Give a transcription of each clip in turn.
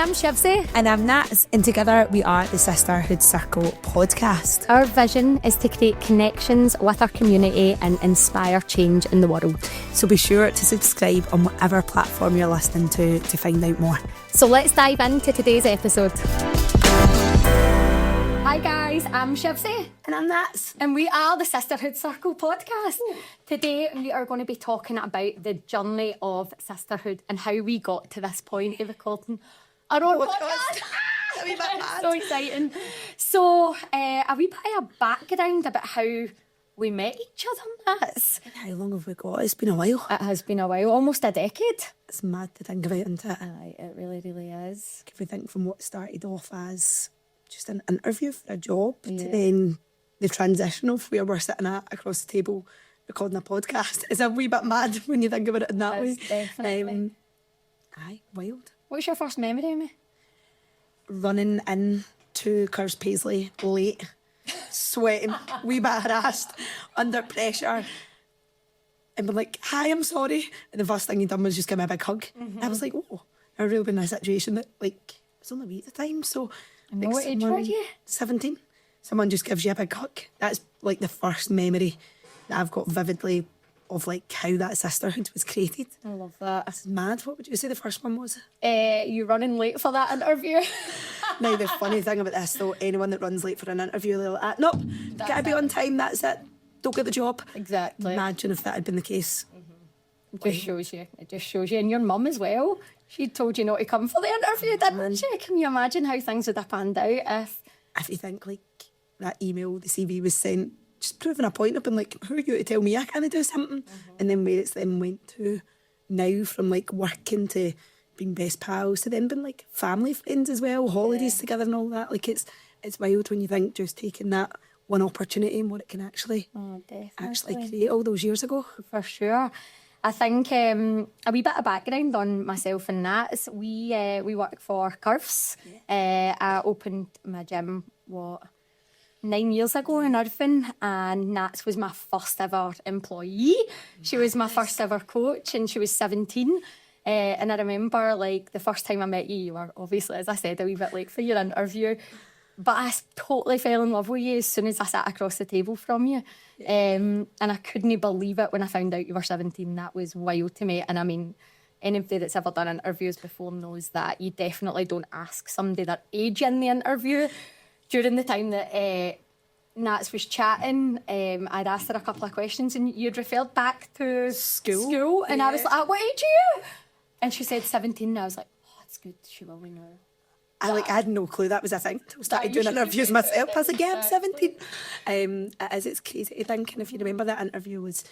I'm Shivsy. And I'm Nats, and together we are the Sisterhood Circle podcast. Our vision is to create connections with our community and inspire change in the world. So be sure to subscribe on whatever platform you're listening to find out more. So let's dive into today's episode. Hi guys, I'm Shivsy. And I'm Nats. And we are the Sisterhood Circle podcast. Today we are going to be talking about the journey of sisterhood and how we got to this point of recording our own podcast. A wee bit mad. So exciting. So a wee bit of background about how we met each other, Nats. How long have we got? It's been a while. It has been a while, almost a decade. It's mad to think about, isn't it? Aye, it really, really is. If we think from what started off as just an interview for a job to then the transition of where we're sitting at across the table recording a podcast is a wee bit mad when you think about it in that way. Definitely. Aye, wild. What's your first memory of me? Running in to Curse Paisley late, sweating, wee bit harassed, under pressure, and being like, "Hi, I'm sorry." And the first thing he done was just give me a big hug. I was like, "Oh, I've really been in a situation that like I was only wee at the time, so." And what age were you? 17. Someone just gives you a big hug. That's like the first memory that I've got vividly of like how that sisterhood was created. I love that. It's mad. What would you say the first one was? You running late for that interview? Now the funny thing about this though, anyone that runs late for an interview, they're like, "Nope, gotta be on time, that's it. Don't get the job." Exactly. Imagine if that had been the case. It just shows you. It just shows you. And your mum as well. She told you not to come for the interview, didn't she? Can you imagine how things would have panned out If you think like that email, the CV was sent, just proving a point up and like, who are you to tell me I can't do something? And then where it's then went to now from like working to being best pals to then being like family friends as well, holidays together and all that. Like it's wild when you think just taking that one opportunity and what it can actually create all those years ago. For sure. I think a wee bit of background on myself and Nats. We work for Curves. I opened my gym, 9 years ago in Irvine, and Nats was my first ever employee. She was my first ever coach, and she was 17. And I remember, like, the first time I met you, you were obviously, as I said, a wee bit late for your interview. But I totally fell in love with you as soon as I sat across the table from you. And I couldn't believe it when I found out you were 17. That was wild to me. And I mean, anybody that's ever done interviews before knows that you definitely don't ask somebody their age in the interview. During the time that Nats was chatting, I'd asked her a couple of questions and you'd referred back to school. And I was like, "What age are you?" And she said 17. And I was like, "Oh, that's good. She will know." I had no clue that was a thing. I started doing interviews myself. I was like, "Yeah, I'm 17." It's crazy to think. And if you remember, that interview was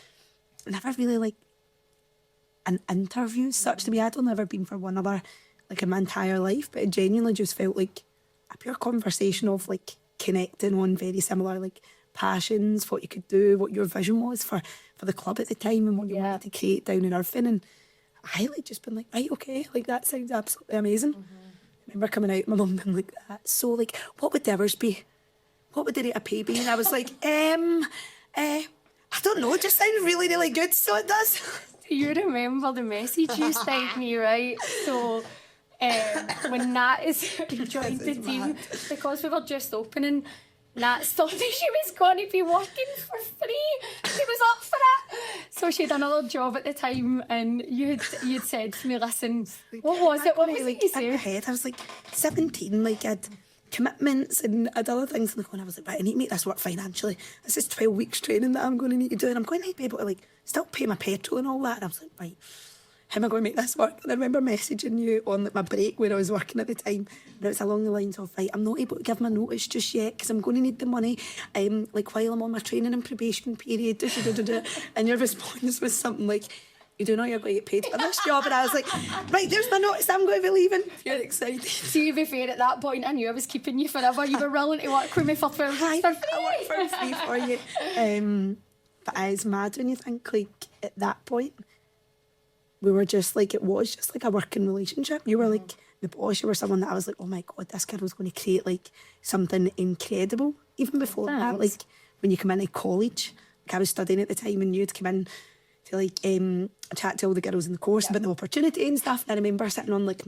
never really like an interview such to me. I'd only ever been for one other like in my entire life, but it genuinely just felt like a pure conversation of like connecting on very similar like passions, what you could do, what your vision was for the club at the time and what you wanted to create down in Irvine. And I like just been like, right, okay, like that sounds absolutely amazing. I remember coming out, my mum being like, "That so like, what would the hours be? What would the rate of pay be?" And I was like, I don't know, it just sounds really, really good, so it does. Do you remember the message you sent me, right? So when Nat joined the team, because we were just opening, Nat thought that she was going to be working for free. She was up for it. So she had another job at the time, and you'd said to me, "Listen, what was it? What was it you said?" I was like 17, like I'd commitments and I'd other things, and I was like, "Right, I need to make this work financially. This is 12 weeks training that I'm going to need to do, and I'm going to need to be able to like still pay my petrol and all that." And I was like, "Right, how am I going to make this work?" And I remember messaging you on like my break where I was working at the time, and it was along the lines of, "Right, I'm not able to give my notice just yet because I'm going to need the money like while I'm on my training and probation period." And your response was something like, "You do know you're going to get paid for this job?" And I was like, "Right, there's my notice, I'm going to be leaving." You're excited. To be fair, at that point I knew I was keeping you forever. You were willing to work with me for 12 weeks for free. I work for free for you. But it's mad when you think like at that point we were just like, it was just like a working relationship. You were like the boss, you were someone that I was like, "Oh my God, this kid was going to create like something incredible." Even before that, like when you come into college, like I was studying at the time and you'd come in to like chat to all the girls in the course about the opportunity and stuff. And I remember sitting on like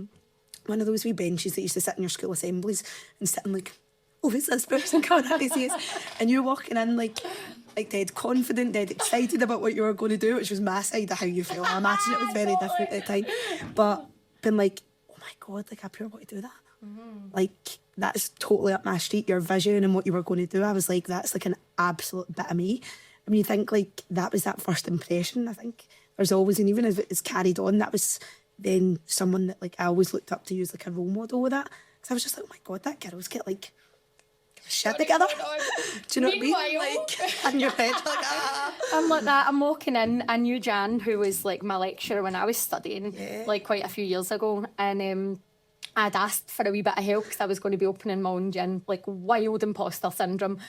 one of those wee benches that used to sit in your school assemblies and sitting like, oh, who's this person coming out to see us? And you're walking in like dead confident, dead excited about what you were going to do, which was my side of how you feel. I imagine it was very different at the time. But been like, oh my God, like I pure want to do that. Like that's totally up my street, your vision and what you were going to do. I was like, that's like an absolute bit of me. I mean, you think like that was that first impression. I think there's always, and even as it's carried on, that was then someone that like I always looked up to you as like a role model with that. Because I was just like, oh my God, that girl's get like shit together. Do you know what I mean? Like in your head, like I'm like that. I'm walking in. I knew Jan, who was like my lecturer when I was studying, like quite a few years ago, and I'd asked for a wee bit of help because I was going to be opening my own gym, like wild imposter syndrome.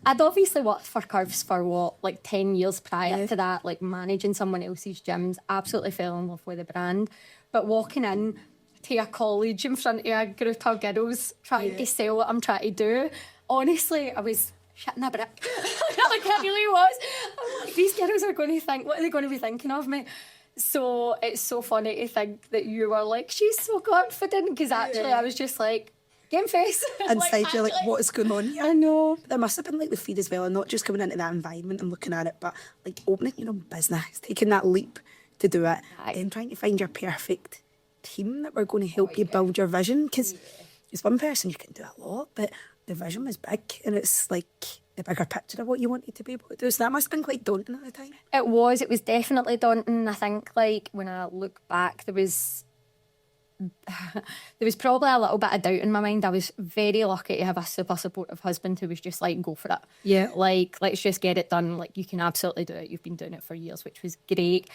I'd obviously worked for Curves for like 10 years prior to that, like managing someone else's gyms. Absolutely fell in love with the brand. But walking in to a college in front of a group of girls trying to sell what I'm trying to do, honestly, I was shitting a brick. Like I really was. I'm like, these girls are going to think, what are they going to be thinking of me? So it's so funny to think that you were like, she's so confident, because actually I was just like, game face. inside you're like, what is going on here? I know. There must have been like the feed as well, and not just coming into that environment and looking at it, but like opening your own business, taking that leap to do it, then trying to find your perfect team that were going to help you build your vision, because as one person you can do a lot, but the vision was big, and it's like the bigger picture of what you wanted to be able to do. So that must have been quite daunting at the time. It was definitely daunting. I think like when I look back, there was probably a little bit of doubt in my mind. I was very lucky to have a super supportive husband who was just like, go for it. Yeah. Like, let's just get it done. Like, you can absolutely do it. You've been doing it for years, which was great.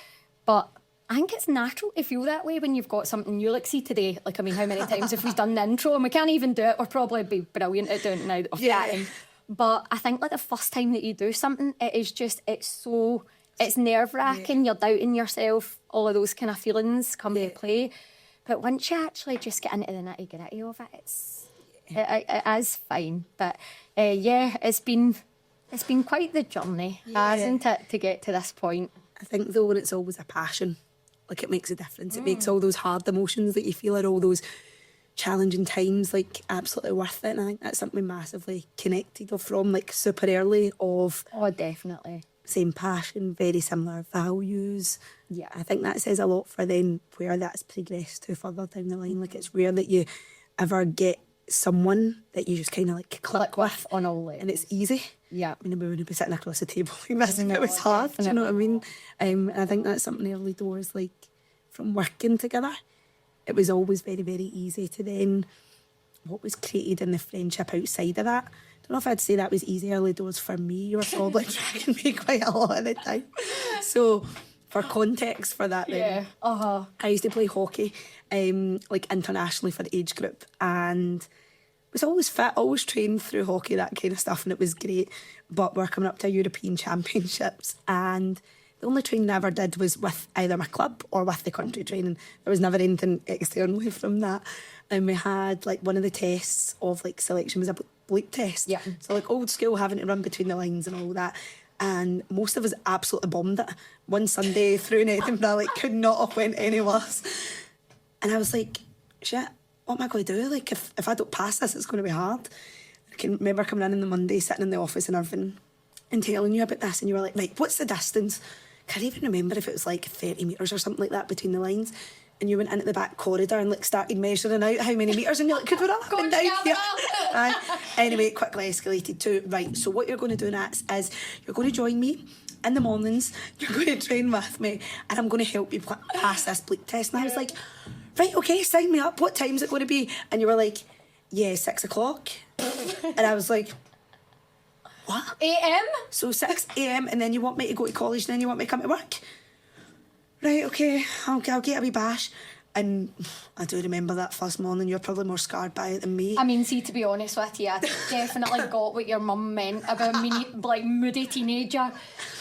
But I think it's natural to feel that way when you've got something new. Like, see today, like, I mean, how many times have we done the intro and we can't even do it? We'll probably be brilliant at doing it now. Yeah. But I think like the first time that you do something, it's nerve-wracking. You're doubting yourself. All of those kind of feelings come to play. But once you actually just get into the nitty-gritty of it, it is fine. But it's been quite the journey, hasn't it, to get to this point? I think though, when it's always a passion, like it makes a difference. It makes all those hard emotions that you feel at all those challenging times like absolutely worth it. And I think that's something we massively connected from, like super early of. Oh, definitely. Same passion, very similar values. Yeah. I think that says a lot for then where that's progressed to further down the line. Like it's rare that you ever get someone that you just kind of like click with on all levels. And it's easy. Yeah. I mean, we wouldn't be sitting across the table like this if it was hard. Do you know what I mean? And I think that's something early doors, like from working together, it was always very, very easy to then what was created in the friendship outside of that. I don't know if I'd say that was easy early doors for me. You were probably dragging me quite a lot at the time. So for context for that then, I used to play hockey like internationally for the age group, and was always fit, always trained through hockey, that kind of stuff, and it was great. But we're coming up to European Championships, and the only training I ever did was with either my club or with the country training. There was never anything externally from that. And we had like one of the tests of like selection was a bleep test. Yeah. So like old school, having to run between the lines and all that. And most of us absolutely bombed it. One Sunday through in Edinburgh, like could not have went any worse. And I was like, shit, what am I going to do? Like if I don't pass this, it's going to be hard. I can remember coming in the Monday, sitting in the office and everything, and telling you about this, and you were like, right, what's the distance? Can't even remember if it was like 30 metres or something like that between the lines. And you went into the back corridor and like started measuring out how many metres, and you're like, could we run up and down here? Anyway, it quickly escalated to, right, so what you're going to do next is you're going to join me in the mornings, you're going to train with me, and I'm going to help you pass this bleep test. And I was like, right, okay, sign me up. What time's it going to be? And you were like, yeah, 6 o'clock. And I was like, what? AM? So 6 a.m. and then you want me to go to college and then you want me to come to work? Right, okay, I'll get a wee bash. And I do remember that first morning. You're probably more scarred by it than me. I mean, see, to be honest with you, I definitely got what your mum meant about me, like, moody teenager.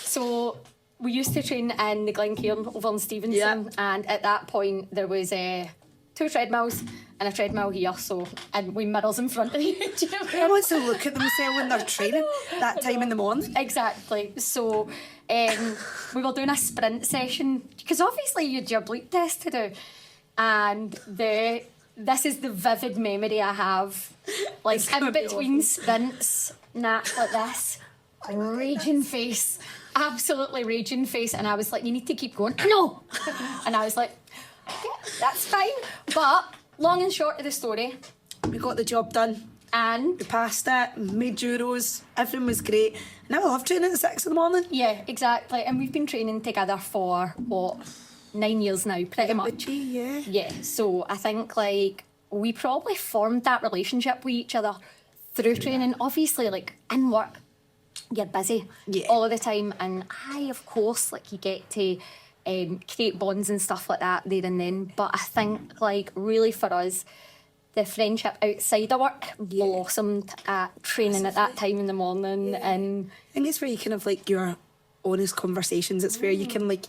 So we used to train in the Glencairn over in Stevenson, and at that point there was 2 treadmills and a treadmill here, so, and we mirrors in front of you. I want to look at themselves when they're training that time in the morning. Exactly. So we were doing a sprint session, because obviously you had your bleep test to do, and the this is the vivid memory I have. Like, It's in gonna be between awful. sprints, Nat, like this, raging face, absolutely raging face. And I was like, you need to keep going. No! And I was like, yeah, that's fine. But long and short of the story, We got the job done. and We passed it, made Euros, everything was great. And I love training at 6 a.m. yeah, exactly. And we've been training together for, what, 9 years now, pretty much. Yeah. Yeah, so I think like we probably formed that relationship with each other through training. Obviously, like in work, you're busy Yeah. all of the time, and of course, like you get to create bonds and stuff like that there and then. But I think like really for us, the friendship outside of work blossomed at training at that time in the morning, and I think it's where you kind of like your honest conversations. It's where you can like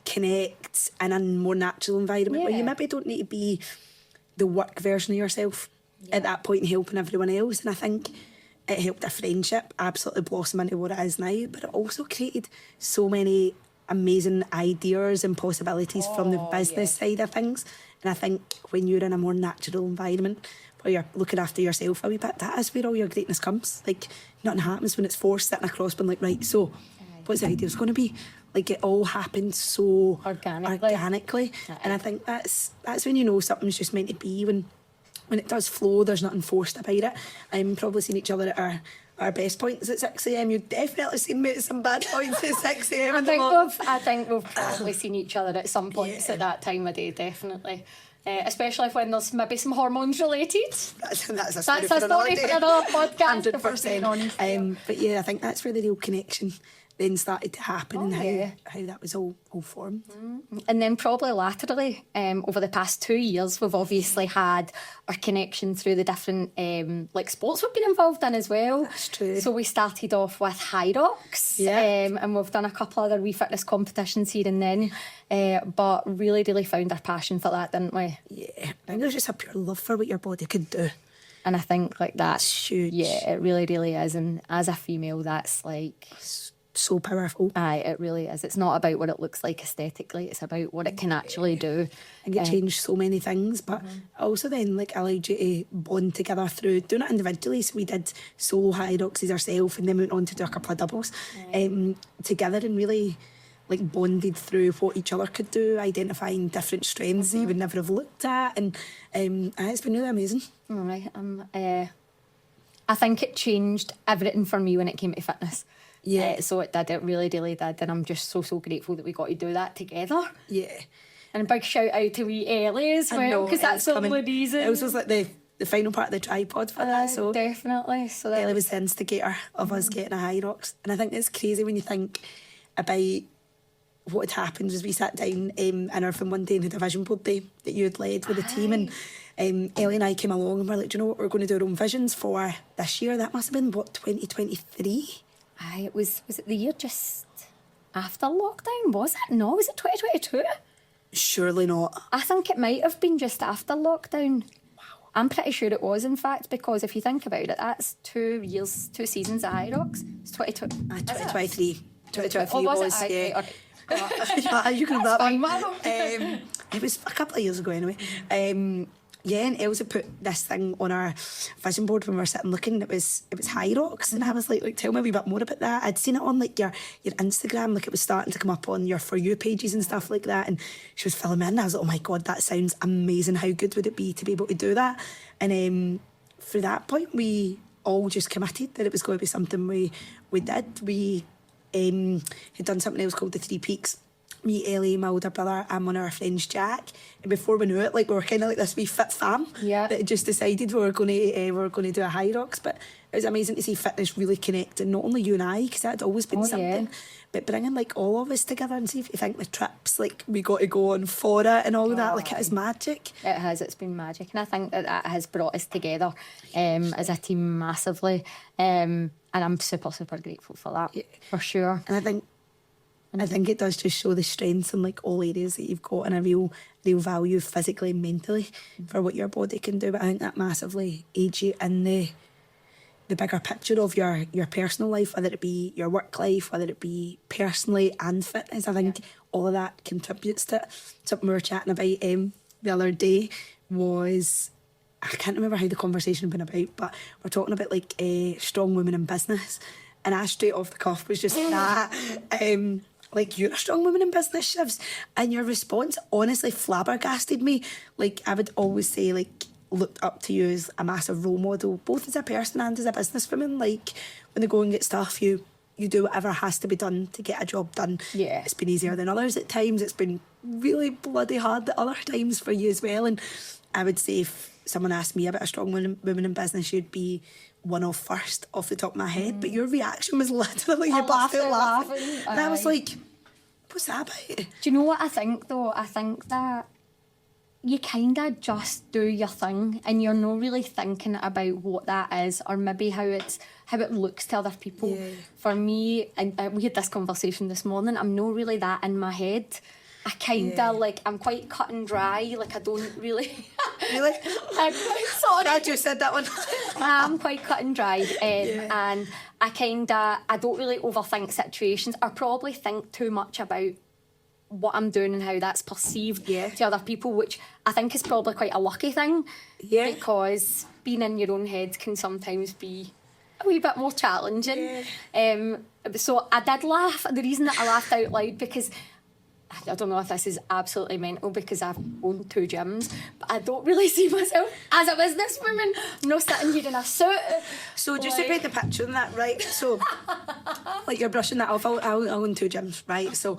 connect in a more natural environment where you Yeah. maybe don't need to be the work version of yourself at that point and helping everyone else. And I think it helped our friendship absolutely blossom into what it is now. But it also created so many amazing ideas and possibilities from the business side of things. And I think when you're in a more natural environment where you're looking after yourself a wee bit, that is where all your greatness comes. Like, nothing happens when it's forced sitting across being like, right, so what's the ideas going to be? Like, it all happens so Organically. And I think that's when you know something's just meant to be. When it does flow, there's nothing forced about it. I'm probably seen each other at our best points at 6 a.m. You've definitely seen me at some bad points at 6 a.m. I think we've probably seen each other at some points at that time of day, definitely. Especially when there's maybe some hormones related. That's a story, That's for, a story for another podcast. if we're being 100%. honest. But yeah, I think that's where the real connection then started to happen and yeah. how that was all formed. And then probably laterally, over the past 2 years, we've obviously had our connection through the different like sports we've been involved in as well. That's true. So we started off with High Rocks, Yeah. and we've done a couple other wee fitness competitions here and then, but really found our passion for that, didn't we? Yeah, I think there's just a pure love for what your body could do. And I think like that's huge. Yeah, it really is. And as a female, that's like, So powerful. aye, it really is. It's not about what it looks like aesthetically. It's about what it can actually do. I think it changed so many things, but also then like allowed you to bond together through doing it individually. So we did solo high roxes ourselves, and then went on to do a couple of doubles together, and really like bonded through what each other could do, identifying different strengths that you would never have looked at, and it's been really amazing. All right. I think it changed everything for me when it came to fitness. Yeah. So it did. It really did. And I'm just so grateful that we got to do that together. Yeah. And a big shout out to wee Ellie as well, because that's the only reason. It was like the final part of the tripod for that. So Definitely. So that Ellie was the instigator of us getting a high rocks. And I think it's crazy when you think about what had happened as we sat down in our film one day in the division board day that you had led with the team, and Ellie and I came along and we're like, do you know what, we're going to do our own visions for this year. That must have been, what, 2023? Aye, was it the year just after lockdown? Was it? No, was it 2022? Surely not. I think it might have been just after lockdown. Wow. I'm pretty sure it was, in fact, because if you think about it, that's 2 years, 2 seasons at High Rocks. It's 22. 2023. 2023 Oh, was was, it? Aye, yeah. okay. Yeah, you can have that Fine, one. madam. It was a couple of years ago anyway. Yeah, and Elsa put this thing on our vision board when we were sitting looking. It was High Rocks, and I was like, tell me a wee bit more about that. I'd seen it on like your Instagram, like it was starting to come up on your For You pages and stuff like that. And she was filling me in. And I was like, oh my God, that sounds amazing. How good would it be to be able to do that? And from that point, we all just committed that it was going to be something we did. We had done something else called the 3 Peaks. Me, Ellie, my older brother, and one of our friends, Jack. And before we knew it, like we were kind of like this wee fit fam that had just decided we were going to do a High Rocks. But it was amazing to see fitness really connecting, not only you and I, because that had always been something, but bringing like all of us together. And see if you think the trips like we got to go on for it and all that, like it is magic. It has. It's been magic, and I think that has brought us together as a team massively. And I'm super grateful for that, for sure. And I think it does just show the strengths in like all areas that you've got, and a real value physically and mentally for what your body can do. But I think that massively aids you in the bigger picture of your personal life, whether it be your work life, whether it be personally and fitness. I think all of that contributes to it. Something we were chatting about the other day was I can't remember how the conversation had been about, but we're talking about like strong women in business, and I straight off the cuff was just that. Like, you're a strong woman in business, Shivs. And your response honestly flabbergasted me. Like, I would always say, like, looked up to you as a massive role model, both as a person and as a businesswoman. Like, when they go and get stuff, you do whatever has to be done to get a job done. Yeah. It's been easier than others at times. It's been really bloody hard at other times for you as well. And I would say if someone asked me about a strong woman in business, you'd be one of first off the top of my head. But your reaction was literally you burst out laughing. And I was like, what's that about? Do you know what I think though? I think that you kind of just do your thing and you're not really thinking about what that is or maybe how it looks to other people. Yeah. For me, and we had this conversation this morning, I'm not really that in my head. I kind of like, I'm quite cut and dry, like I don't really... Really? I'm quite sorry. Glad you said that one. I'm quite cut and dried, and I don't really overthink situations. I probably think too much about what I'm doing and how that's perceived to other people, which I think is probably quite a lucky thing. Yeah. Because being in your own head can sometimes be a wee bit more challenging. Yeah. So I did laugh. The reason that I laughed out loud because I don't know if this is absolutely mental because I've owned 2 gyms, but I don't really see myself as a businesswoman. I'm not sitting here in a suit. So just to paint the picture on that, right? So, like you're brushing that off, I'll own 2 gyms, right? So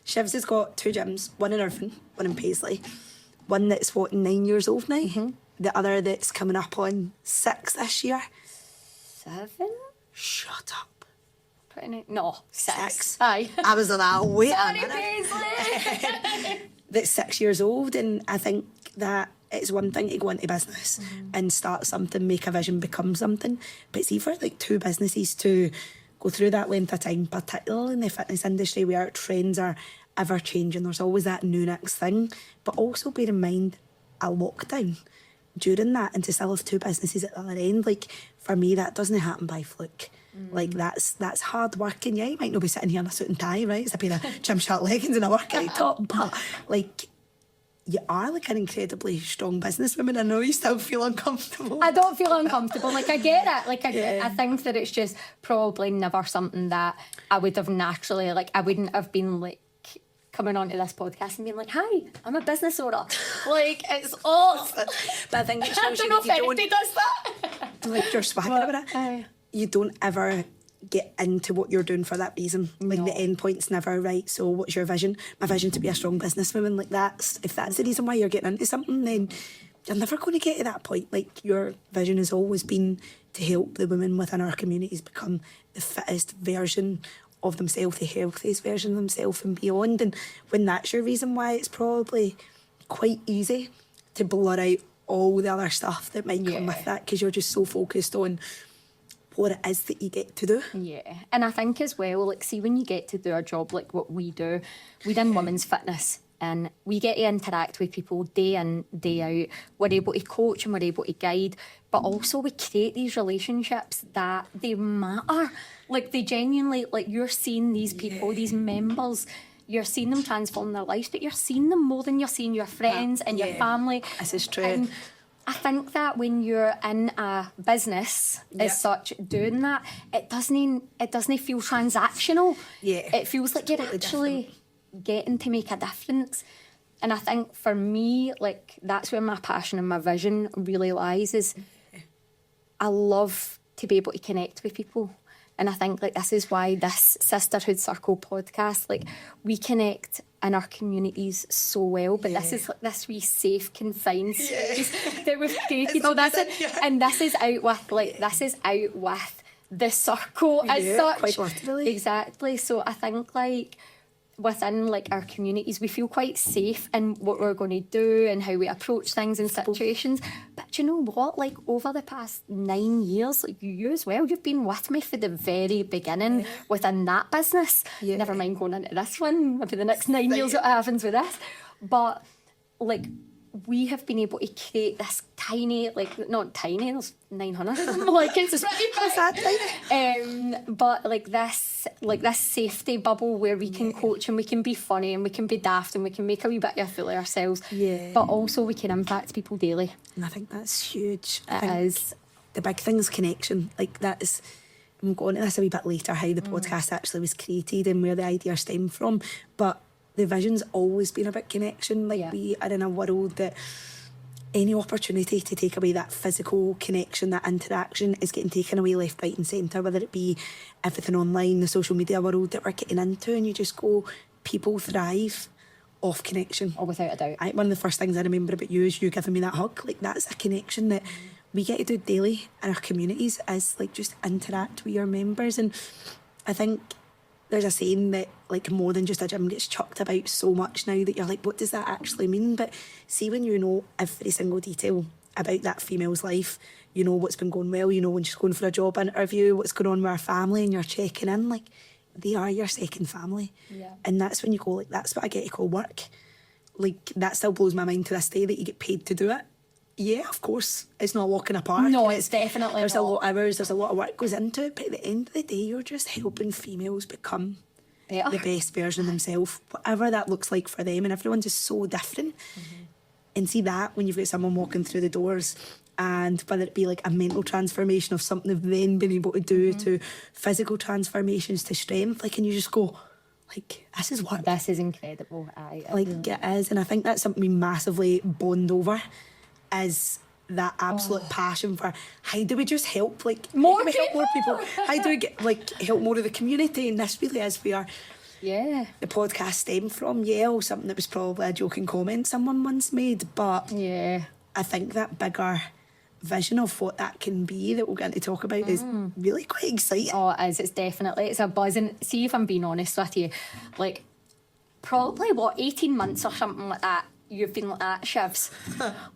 Shivs has got 2 gyms, one in Irvine, one in Paisley. One that's, 9 years old now? Mm-hmm. The other that's coming up on 6 this year. 7? Shut up. No, 6. Aye. I was on that. Wait Sorry, a minute. Paisley. That's 6 years old, and I think that it's one thing to go into business and start something, make a vision, become something, but it's either like 2 businesses to go through that length of time, particularly in the fitness industry where trends are ever changing. There's always that new next thing, but also bear in mind a lockdown during that, and to still have 2 businesses at the other end. Like, for me, that doesn't happen by fluke. Like, that's hard work, and yeah, you might not be sitting here in a suit and tie, right? It's a pair of Gymshark leggings and a workout top, but like, you are like an incredibly strong businesswoman. I know you still feel uncomfortable. I don't feel uncomfortable. Like, I get it. Like, I think that it's just probably never something that I would have naturally, like, I wouldn't have been like coming onto this podcast and being like, hi, I'm a business owner. Like, it's all... But I think it shows I you don't that know you if anybody does that. like, you're swagging about it. You don't ever get into what you're doing for that reason. Like, the end point's never right. So what's your vision? My vision to be a strong businesswoman. Like, if that's the reason why you're getting into something, then you're never going to get to that point. Like, your vision has always been to help the women within our communities become the fittest version of themselves, the healthiest version of themselves and beyond. And when that's your reason why, it's probably quite easy to blur out all the other stuff that might come with that, because you're just so focused on what it is that you get to do. Yeah, and I think as well, like, see, when you get to do a job like what we do, we're in women's fitness and we get to interact with people day in, day out. We're able to coach and we're able to guide, but also we create these relationships that they matter. Like, they genuinely, like, you're seeing these people, these members, you're seeing them transform their lives, but you're seeing them more than you're seeing your friends and your family. This is true. And I think that when you're in a business as such, doing that, it doesn't feel transactional. Yeah. It feels like you're actually getting to make a difference. And I think for me, like, that's where my passion and my vision really lies, is I love to be able to connect with people. And I think, like, this is why this Sisterhood Circle podcast, like, we connect in our communities so well, but this is like this wee safe, confined space that we've created. And this is out with the circle as such. Quite literally. Exactly. So I think, like, within, like, our communities, we feel quite safe in what we're going to do and how we approach things and situations. But you know what? Like, over the past 9 years, like, you as well, you've been with me for the very beginning within that business. Never mind going into this one, maybe the next 9 years what happens with this. But, like, we have been able to create this tiny, like, not tiny, there's 900 of them, like, it's pretty big. But like this safety bubble where we can coach and we can be funny and we can be daft and we can make a wee bit of a fool of ourselves. Yeah. But also we can impact people daily. And I think that's huge. It is. The big thing is connection. Like, that is, I'm going to this a wee bit later, how the podcast actually was created and where the idea stemmed from. But the vision's always been about connection. Like, we are in a world that any opportunity to take away that physical connection, that interaction, is getting taken away left, right and centre, whether it be everything online, the social media world that we're getting into, and you just go, people thrive off connection. Oh, without a doubt. One of the first things I remember about you is you giving me that hug. Like, that's a connection that we get to do daily in our communities, is like just interact with your members. And I think there's a saying that, like, more than just a gym gets chucked about so much now that you're like, what does that actually mean? But see, when you know every single detail about that female's life, you know what's been going well, you know when she's going for a job interview, what's going on with her family, and you're checking in, like, they are your second family. Yeah. And that's when you go, like, that's what I get to call work. Like, that still blows my mind to this day that you get paid to do it. Yeah, of course, it's not a walk in a park. No, it's definitely there's not. a lot of hours, there's a lot of work goes into it, but at the end of the day, you're just helping females become better, the best version of themselves, whatever that looks like for them. And everyone's just so different. And see that when you've got someone walking through the doors, and whether it be like a mental transformation of something they've then been able to do, to physical transformations, to strength, like, and you just go, like, this is work. This is incredible. Like, it is. And I think that's something we massively bond over, is that absolute passion for how do we just help, like, More how do we help more people? How do we get, like, help more of the community? And this really is where the podcast stemmed from. Yeah, or something that was probably a joking comment someone once made, but I think that bigger vision of what that can be that we're going to talk about is really quite exciting. Oh, it is. It's a buzz. And see, if I'm being honest with you, like, probably 18 months or something like that, you've been like that, Shivs.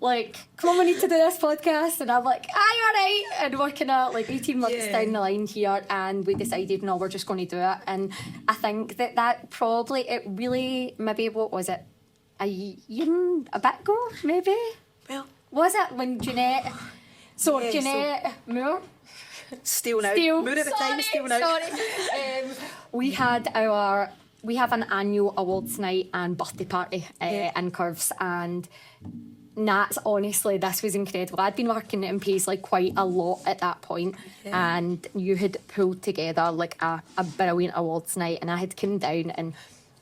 Like, come on, we need to do this podcast. And I'm like, aye, all right. And we're kind of like 18 months down the line here, and we decided, no, we're just going to do it. And I think that probably, it really, maybe, what was it, a year and a bit ago, maybe? Well, was it when Jeanette... Jeanette Moore... Still now. Moore at the time, still now. Sorry. We have an annual awards night and birthday party in Curves, and Nats, honestly, this was incredible. I'd been working in Pace like quite a lot at that point, and you had pulled together like a brilliant awards night, and I had come down and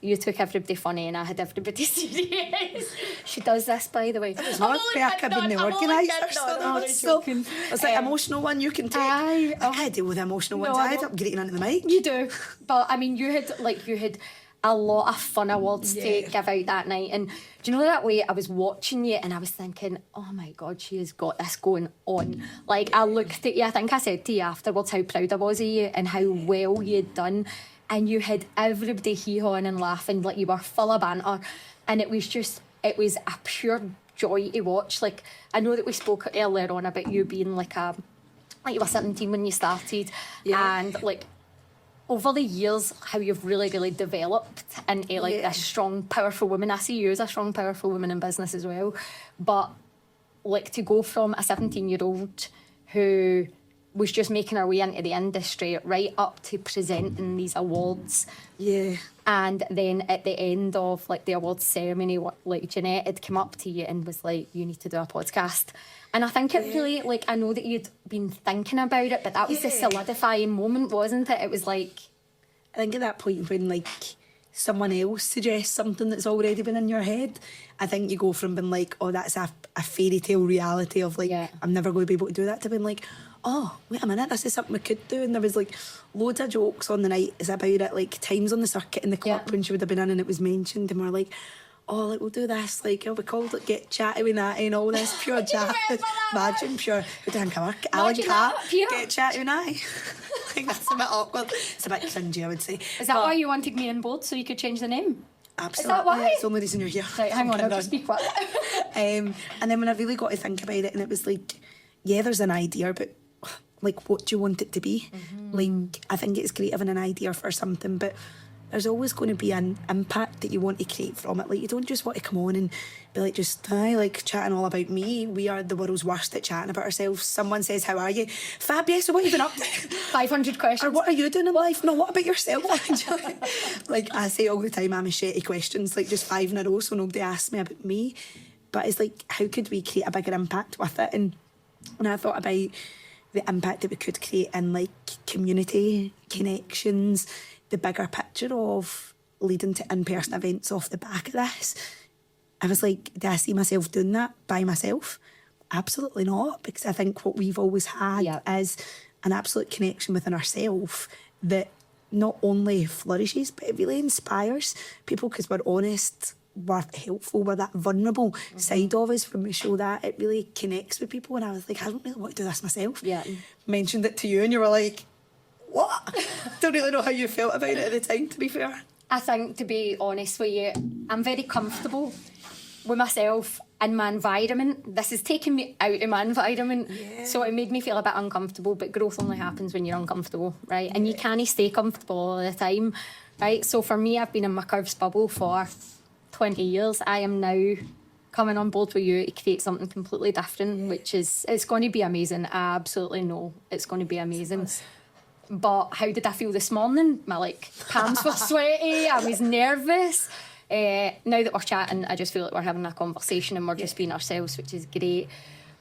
you took everybody funny and I had everybody serious. She does this, by the way. It's not fair, I've been the organiser. It's like emotional one you can take. I can't deal with the emotional ones. I end up getting into the mic. You do. But I mean, you had a lot of fun awards to give out that night. And do you know that way I was watching you and I was thinking, oh my God, she has got this going on. Like, I looked at you, I think I said to you afterwards how proud I was of you and how well you'd done. And you had everybody hee-hawing and laughing, like you were full of banter. And it was a pure joy to watch. Like, I know that we spoke earlier on about you being like you were 17 when you started. Yeah. And like, over the years, how you've really, really developed into like this strong, powerful woman. I see you as a strong, powerful woman in business as well. But like, to go from a 17-year-old who was just making her way into the industry right up to presenting these awards. Yeah. And then at the end of like the awards ceremony, like Jeanette had come up to you and was like, you need to do a podcast. And I think it really, like, I know that you'd been thinking about it, but that was the solidifying moment, wasn't it? It was like, I think at that point when like someone else suggests something that's already been in your head, I think you go from being like, oh, that's a fairy tale reality of like, I'm never going to be able to do that, to being like, oh, wait a minute, this is something we could do. And there was like loads of jokes on the night is about it, like times on the circuit in the club when she would have been in and it was mentioned, and we're like, oh, like, we'll do this, like, it'll be called like Get Chatty with Natty and all this pure chat. Imagine pure, who did I work? Alan Cat, Get Chatty with Natty. I think that's a bit awkward. It's a bit cringy, I would say. Is that why you wanted me on board, so you could change the name? Absolutely. Is that why? It's the only reason you're here. Right, hang on, I'll just be quiet. And then when I really got to think about it, and it was like, yeah, there's an idea, but like, what do you want it to be? Like, I think it's great having an idea for something, but there's always going to be an impact that you want to create from it. Like, you don't just want to come on and be like, just, like, chatting all about me. We are the world's worst at chatting about ourselves. Someone says, how are you? Fab, yes, so what have you been up to? 500 questions. Or what are you doing in life? No, what about yourself? Like, I say all the time, I'm a shitty questions, like, just 5 in a row, so nobody asks me about me. But it's like, how could we create a bigger impact with it? And when I thought about the impact that we could create in, like, community connections, the bigger picture of leading to in-person events off the back of this, I was like, do I see myself doing that by myself? Absolutely not, because I think what we've always had is an absolute connection within ourselves that not only flourishes, but it really inspires people, because we're honest, we're helpful, we're that vulnerable side of us. When we show that, it really connects with people. And I was like, I don't really want to do this myself. Mentioned it to you and you were like, what? Don't really know how you felt about it at the time, to be fair. I think, to be honest with you, I'm very comfortable with myself and my environment. This has taken me out of my environment, so it made me feel a bit uncomfortable, but growth only happens when you're uncomfortable, right? And you can't stay comfortable all the time, right? So for me, I've been in my curves bubble for 20 years. I am now coming on board with you to create something completely different, which is, it's going to be amazing. I absolutely know it's going to be amazing. But how did I feel this morning? My palms were sweaty, I was nervous. Now that we're chatting, I just feel like we're having a conversation and we're just being ourselves, which is great.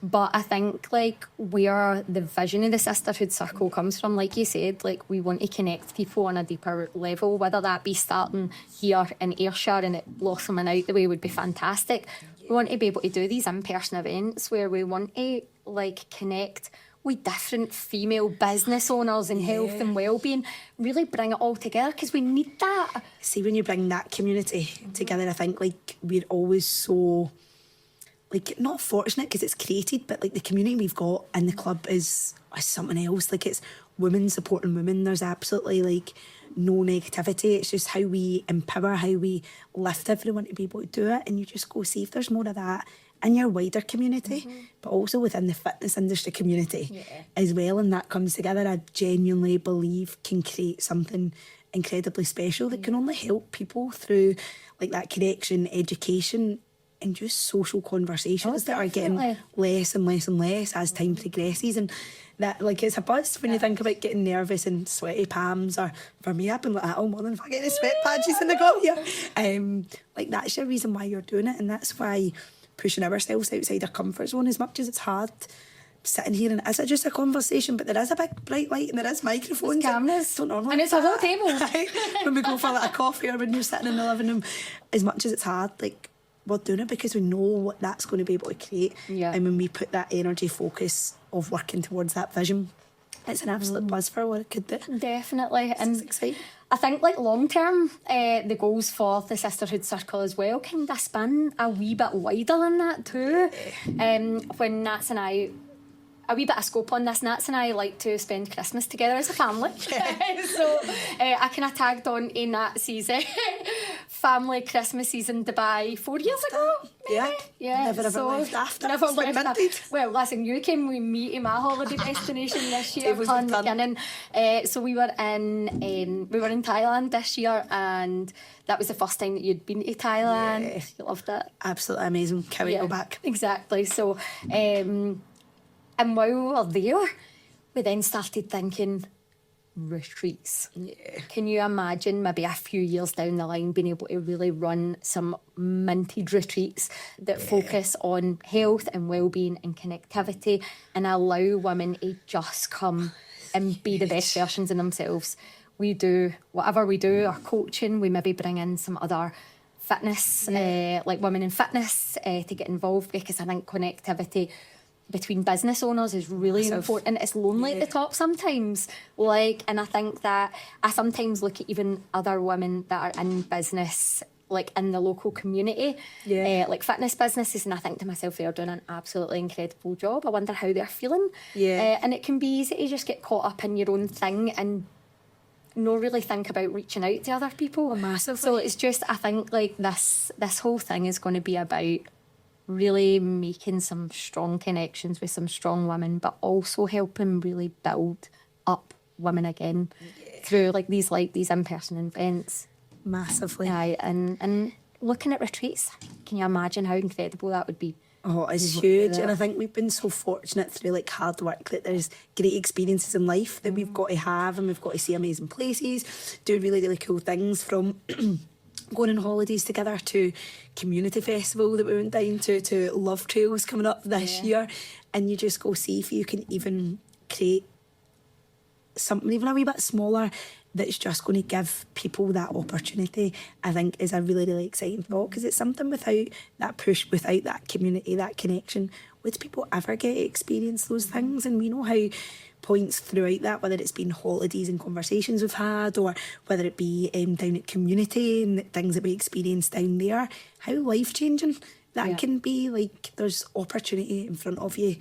But I think where the vision of the Sisterhood Circle comes from, like you said, we want to connect people on a deeper level, whether that be starting here in Ayrshire and it blossoming out the way would be fantastic. We want to be able to do these in-person events where we want to connect with different female business owners in health and well-being, really bring it all together, because we need that. See, when you bring that community together, I think we're always so not fortunate because it's created, but the community we've got in the club is something else. It's women supporting women. There's absolutely no negativity. It's just how we empower, how we lift everyone to be able to do it. And you just go see if there's more of that in your wider community, but also within the fitness industry community as well. And that comes together, I genuinely believe, can create something incredibly special that can only help people through that connection, education, and just social conversations that are getting less and less and less as time progresses. And that it's a buzz when you think about getting nervous and sweaty palms, or for me, I've been like that all morning if I get any sweat patches in the got here. That's your reason why you're doing it, and that's why pushing ourselves outside our comfort zone, as much as it's hard sitting here, and is it just a conversation, but there is a big bright light and there is microphones, cameras, don't normally, and it's a whole table. When we go for a coffee or when you're sitting in the living room, as much as it's hard, we're doing it because we know what that's going to be able to create. And when we put that energy focus of working towards that vision, it's an absolute buzz for what it could do. Definitely. And exciting. I think long term, the goals for the Sisterhood Circle as well kind of span a wee bit wider than that too. When Nats and I, a wee bit of scope on this, Nats and I like to spend Christmas together as a family. So I kind of tagged on in Nats's family Christmases in Dubai 4 years ago. Maybe? Never ever left after. Never left after. Well, listen, you came with me to my holiday destination this year, beginning. So we were in Thailand this year, and that was the first time that you'd been to Thailand. You loved it. Absolutely amazing. Can't wait to go back. Exactly. So, and while we were there, we then started thinking retreats. Can you imagine maybe a few years down the line being able to really run some minted retreats that focus on health and well-being and connectivity, and allow women to just come and be the best versions of themselves? We do whatever we do, our coaching, we maybe bring in some other fitness, women in fitness, to get involved, because I think connectivity between business owners is really important. It's lonely at the top sometimes. And I think that I sometimes look at even other women that are in business, in the local community, fitness businesses, and I think to myself, they're doing an absolutely incredible job. I wonder how they're feeling. And it can be easy to just get caught up in your own thing and not really think about reaching out to other people. Massively. So it's just, I think this whole thing is going to be about really making some strong connections with some strong women, but also helping really build up women again through these in-person events. Massively. Aye, and looking at retreats, can you imagine how incredible that would be? Oh, it's huge. And I think we've been so fortunate through like hard work that there's great experiences in life that we've got to have, and we've got to see amazing places, do really, really cool things, from going on holidays together to community festival that we went down to Love Trails coming up this year. And you just go see if you can even create something even a wee bit smaller that's just going to give people that opportunity. I think is a really, really exciting thought, because it's something without that push, without that community, that connection, would people ever get to experience those things? And we know how points throughout that, whether it's been holidays and conversations we've had, or whether it be down at community and the things that we experience down there, how life-changing that can be. Like, there's opportunity in front of you.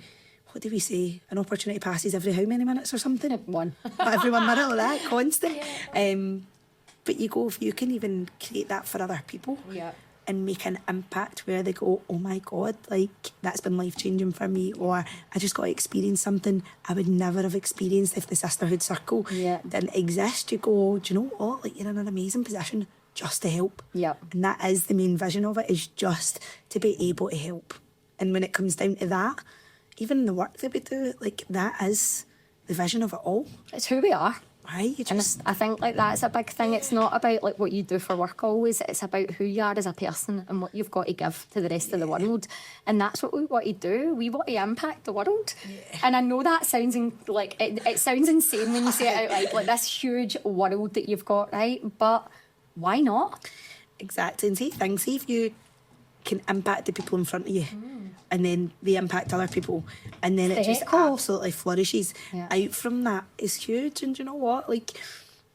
What do we say? An opportunity passes every how many minutes or something? One. Every 1 minute like that, constant. But you go, if you can even create that for other people and make an impact where they go, oh my God, like that's been life-changing for me, or I just got to experience something I would never have experienced if the Sisterhood Circle didn't exist. You go, do you know what? Like, you're in an amazing position just to help. And that is the main vision of it, is just to be able to help. And when it comes down to that, even the work that we do, like, that is the vision of it all. It's who we are. Right, you just... And I think like that's a big thing. It's not about like what you do for work always. It's about who you are as a person and what you've got to give to the rest of the world. And that's what we want to do. We want to impact the world. And I know that sounds it sounds insane when you say it out loud, like this huge world that you've got, right? But why not? Exactly. And see if you can impact the people in front of you. And then they impact other people, and then it just absolutely flourishes out from that. Is huge. And do you know what, like,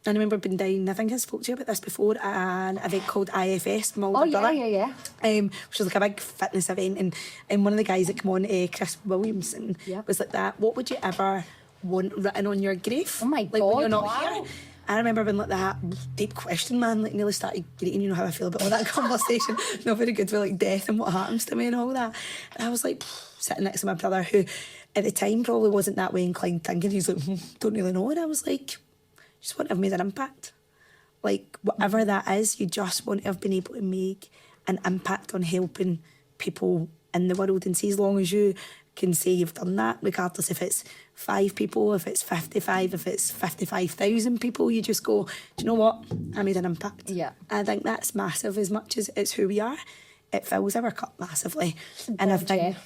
I remember being down, I think I spoke to you about this before, an event called IFS, my older brother, which was like a big fitness event, and one of the guys that came on, Chris Williamson, was like that, what would you ever want written on your grave? Oh my like, God, when you're not here. I remember being like that, deep question, man, like nearly started greeting, you know how I feel about all that conversation. Not very good with like death and what happens to me and all that. And I was like, sitting next to my brother, who at the time probably wasn't that way inclined, thinking, he's like, don't really know. And I was like, just want to have made an impact. Like, whatever that is, you just want to have been able to make an impact on helping people in the world. And see, as long as you can say you've done that, regardless if it's 5 people, if it's 55, if it's 55,000 people, you just go, do you know what? I made an impact. I think that's massive. As much as it's who we are, it fills our cup massively. And I think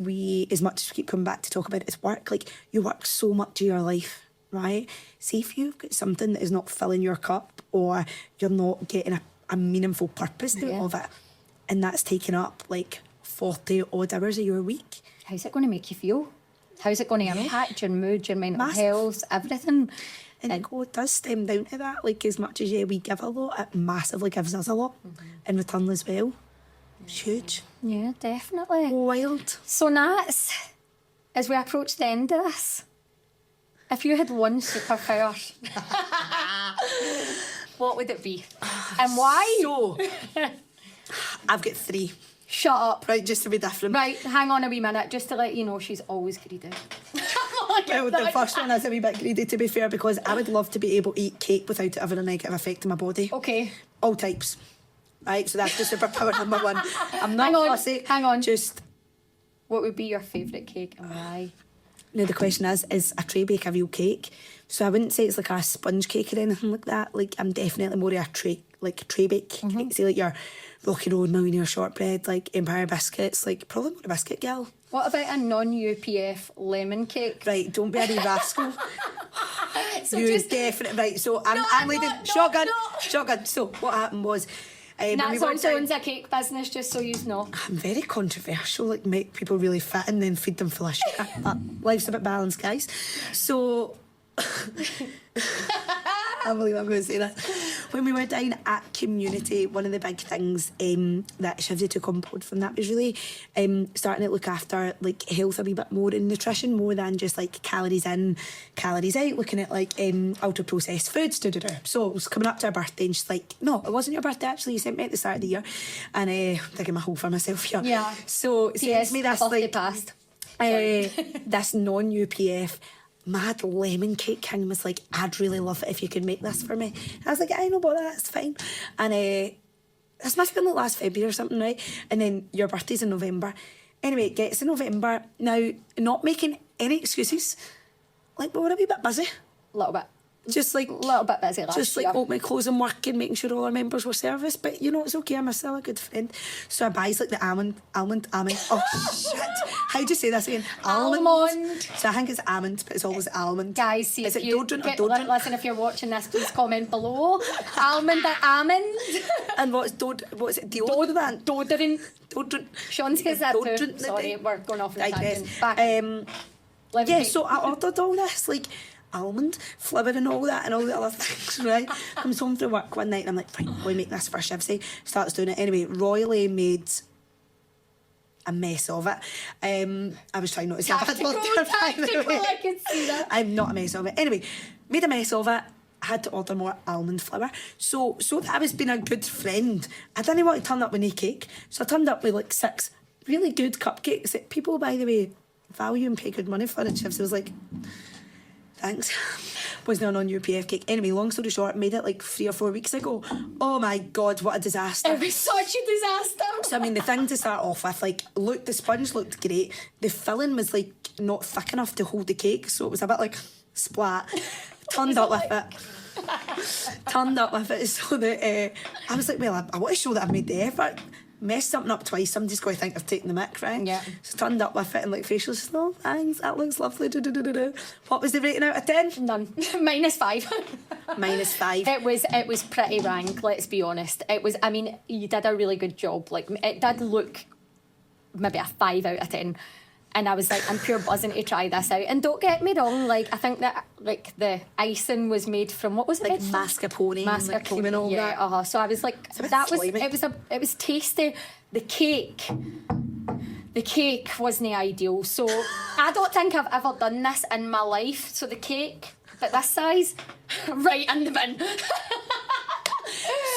we, as much as we keep coming back to talk about it, it's work. Like, you work so much of your life, right? See if you've got something that is not filling your cup, or you're not getting a meaningful purpose out of it, and that's taking up like 40 odd hours of your week. How's it going to make you feel? How's it going to impact your mood, your mental health, everything? And it does stem down to that. Like, as much as we give a lot, it massively gives us a lot in return as well. It's huge. Yeah, definitely. Wild. So Nats, as we approach the end of this, if you had one superpower, what would it be? And why? So, I've got 3. Shut up. Right, just to be different. Right, hang on a wee minute, just to let you know she's always greedy. Well, the first one is a wee bit greedy, to be fair, because I would love to be able to eat cake without it having a negative effect on my body. Okay. All types. Right, so that's the superpower number 1. I'm not fussy. Hang on. Just... What would be your favourite cake and why? Now, the question is a tray bake a real cake? So I wouldn't say it's like a sponge cake or anything like that. Like, I'm definitely more of a tray bake cake. Say like your Rocky Road Millionaire shortbread, like Empire biscuits, like probably more a biscuit girl. What about a non-UPF lemon cake? Right, don't be a wee rascal. So you just definitely right. So I'm leading shotgun. So what happened was. That's also owns a cake business, just so you know. I'm very controversial, like make people really fit and then feed them full of sugar. But life's a bit balanced, guys. So I believe I'm going to say that. When we were down at community, one of the big things that Shivsy took on board from that was really starting to look after like health a wee bit more in nutrition, more than just like calories in, calories out, looking at like ultra processed foods. So it was coming up to her birthday and she's like, no, it wasn't your birthday actually, you sent me at the start of the year. And digging my hole for myself here. Yeah. So it sends me this like past. this non-UPF mad lemon cake king was like, I'd really love it if you could make this for me. I was like, I know about that, it's fine. And this must have been like last February or something, right? And then your birthday's in November. Anyway, it gets in November. Now, not making any excuses, like, we were a wee bit busy. A little bit. Just like A little bit busy last just like year. opening, closing, working, making sure all our members were serviced. But you know, it's okay, I'm still a good friend. So I buys like the almond. Oh shit! How do you say this again? Almond. So I think it's almond, but it's always almond. Guys, see is if it you deodorant or deodorant? listen, if you're watching this, please comment below. Almond or almond? And what's it? Deodorant. Deodorant. Sean says that too. Deodorant. Sorry, we're going off on a Digress. tangent. Back. Yeah, so I ordered all this, like almond flavour and all that and all the other things, right? Comes home from work one night and I'm like, fine, go and make this for Shivsy. Starts doing it. Anyway, royally made a mess of it. I was trying not to say a bad word there, by the way. I can see that. I'm not a mess of it. Anyway, made a mess of it. Had to order more almond flour. So that I was being a good friend, I didn't want to turn up with no cake. So I turned up with like 6 really good cupcakes that people, by the way, value and pay good money for it. Shivs was like, thanks. Wasn't on UPF cake. Anyway, long story short, made it like 3 or 4 weeks ago. Oh my God, what a disaster. It was such a disaster. So I mean, the thing to start off with, like, the sponge looked great. The filling was like not thick enough to hold the cake, so it was a bit like splat. Turned up with it so that I was like, well, I want to show that I've made the effort. Messed something up twice, somebody's going to think I've taken the mick, right? Yeah. So turned up with it and like facial, says, no, thanks, that looks lovely. What was the rating out of 10? None. -5. -5. It was pretty rank, let's be honest. It was, I mean, you did a really good job. Like, it did look maybe a 5 out of 10. And I was like, I'm pure buzzing to try this out. And don't get me wrong, like, I think that, like, the icing was made from, what was it? Like mascarpone and cream and all that. Yeah, so I was like, a bit that was, slimy. it was tasty. The cake wasn't ideal. So I don't think I've ever done this in my life. So the cake, but this size, right in the bin.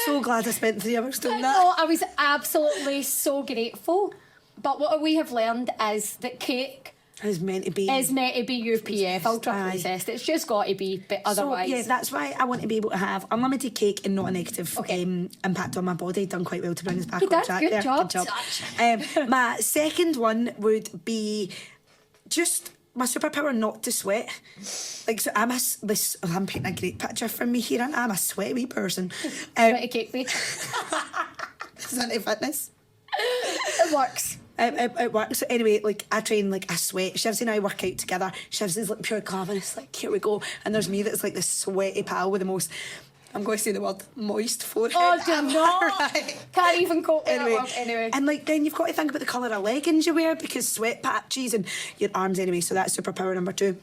So glad I spent 3 hours doing that. No, I was absolutely so grateful. But what we have learned is that cake It's meant to be. UPF, ultra processed. It's just got to be, but otherwise. So, yeah, that's why I want to be able to have unlimited cake and not a negative Okay. impact on my body. Done quite well to bring us back You on did, track good there. job. Good job. My second one would be just my superpower not to sweat. Like, so I'm painting a great picture for me here, and I'm a sweaty wee person. Sweaty cake me. Is that a fitness? It works. It works. So anyway, like, I train, like, I sweat. Shivsy and I work out together. Shivs is like pure glamorous, like, here we go. And there's me that's like this sweaty pal with the most, I'm going to say the word, moist forehead. Oh, do not. Right. Can't even cope with Anyway, that one. Anyway. and like then you've got to think about the colour of leggings you wear because sweat patches and your arms anyway. So that's superpower number 2.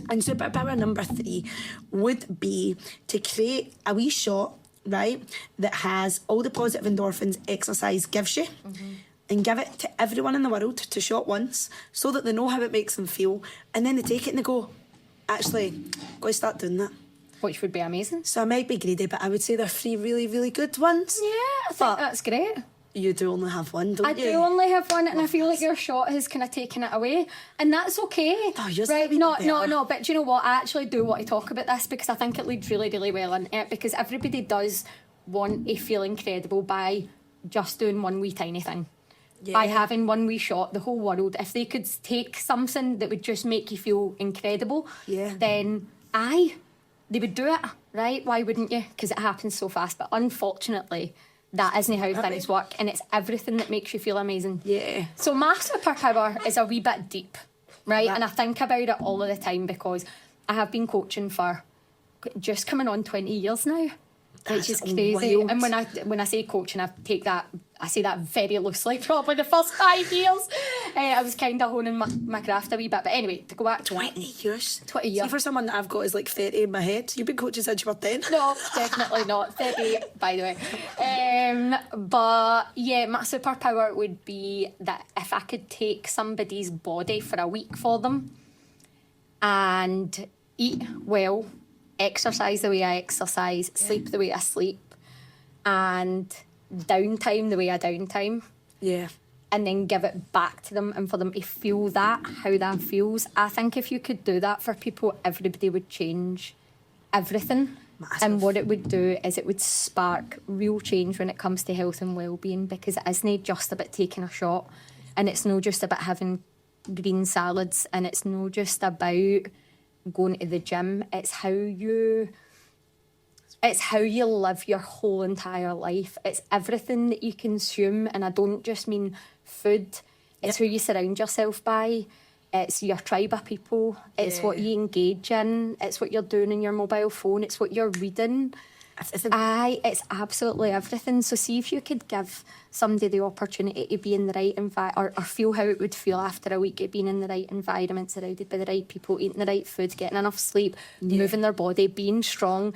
And superpower number 3 would be to create a wee shot, right, that has all the positive endorphins exercise gives you. And give it to everyone in the world to shot once so that they know how it makes them feel, and then they take it and they go, actually, got to start doing that. Which would be amazing. So I might be greedy, but I would say there are 3 really, really good ones. Yeah, I think But that's great. you do only have one, don't I you? do only have one, and I feel like your shot has kind of taken it away, and that's okay. Oh, yours right? might be No, better. but do you know what? I actually do want to talk about this because I think it leads really, really well into it, because everybody does want to feel incredible by just doing one wee tiny thing. Yeah. By having one wee shot, the whole world, if they could take something that would just make you feel incredible, Yeah. then they would do it, right? Why wouldn't you? Because it happens so fast. But unfortunately, that isn't how things work, and it's everything that makes you feel amazing. Yeah. So my superpower is a wee bit deep, right? Right. And I think about it all of the time because I have been coaching for just coming on 20 years now. Which is That's crazy. wild. And when I say coaching, I say that very loosely. Probably the first 5 years, I was kind of honing my craft a wee bit. But anyway, to go back to 20 years? 20 years. See, for someone that I've got is like 30 in my head, you've been coaching since you were 10. No, definitely not. 38, by the way. But yeah, my superpower would be that if I could take somebody's body for a week for them and eat well, exercise the way I exercise, sleep the way I sleep, and downtime the way I downtime. Yeah. and then give it back to them and for them to feel that, how that feels. I think if you could do that for people, everybody would change everything. Massive. And what it would do is it would spark real change when it comes to health and well-being, because it isn't just about taking a shot, and it's not just about having green salads, and it's not just about going to the gym. It's how you live your whole entire life. It's everything that you consume, and I don't just mean food. It's who you surround yourself by. It's your tribe of people. It's what you engage in. It's what you're doing on your mobile phone. It's what you're reading. It's absolutely everything. So see if you could give somebody the opportunity to be in the right environment, or feel how it would feel after a week of being in the right environment, surrounded by the right people, eating the right food, getting enough sleep, moving their body, being strong.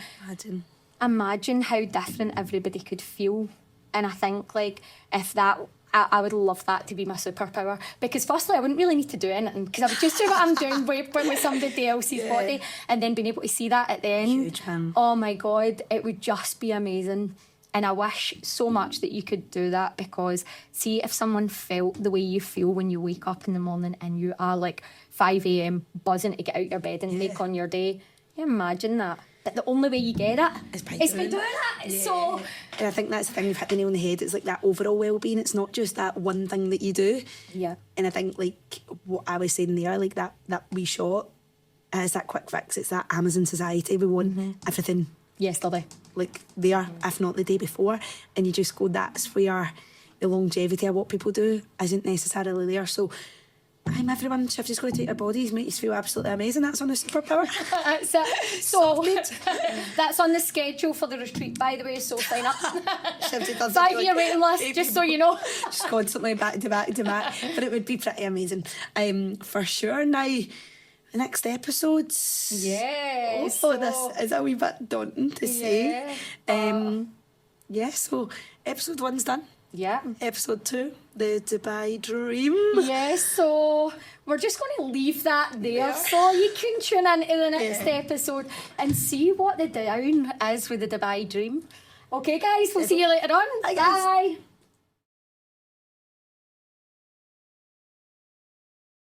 Imagine how different everybody could feel. And I think, like, if that... I would love that to be my superpower, because firstly I wouldn't really need to do anything, because I would just do what I'm doing with somebody else's body, and then being able to see that at the end. Huge, man. Oh my God, it would just be amazing. And I wish so much that you could do that, because see if someone felt the way you feel when you wake up in the morning and you are like 5 a.m. buzzing to get out your bed and make on your day. Can you imagine that? But the only way you get it is by doing it. So, and I think that's the thing, you've hit the nail on the head. It's like that overall well-being. It's not just that one thing that you do. Yeah. And I think, like what I was saying there, like that wee shot is that quick fix. It's that Amazon society. We want everything yesterday, like there, if not the day before. And you just go, that's where the longevity of what people do isn't necessarily there. So everyone, so I've just got to take their bodies, make you feel absolutely amazing. That's on the superpower. That's it. So that's on the schedule for the retreat, by the way, so sign up. 5-year waiting list, just so you know. Just constantly back to back to back. But it would be pretty amazing. For sure. Now, the next episodes. Yeah. So this is a wee bit daunting to say. So episode 1's done. Yeah. Episode 2, the Dubai Dream. Yeah, so we're just going to leave that there. So you can tune into the next episode and see what the down is with the Dubai Dream. Okay, guys, we'll see you later on. Bye, guys. Bye.